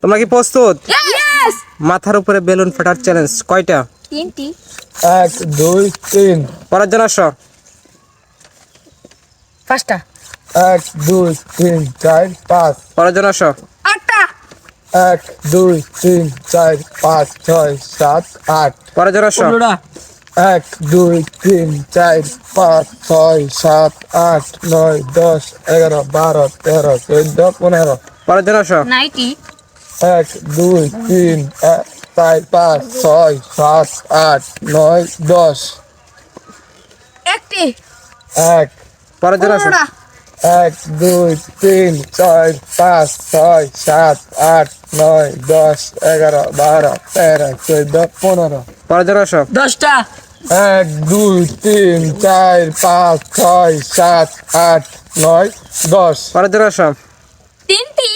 তোমরা কি প্রস্তুত? ইয়েস। মাথার উপরে বেলুন ফাটার চ্যালেঞ্জ কয়টা? 3টি। 1 2 3 পরের জন আসো। 5টা। 1 2 3 4 5 পরের জন আসো। 8টা। 1 2 3 4 5 6 7 8 পরের জন আসো। 1 2 3 4 5 6 7 8 9 10 11 12 13 14 15 পরের জন আসো। 9টি। 1 2 3 4 5 6 7 8 9 10 1টি। 1 পরের জন আসো। 15টা। 1 2 3 4 5 6 7 8 9 10 11 12 13 14 15 পরের জন আসো। 10টা। 1 2 3 4 5 6 7 8 9 10 পরের জন আসো। 3টি।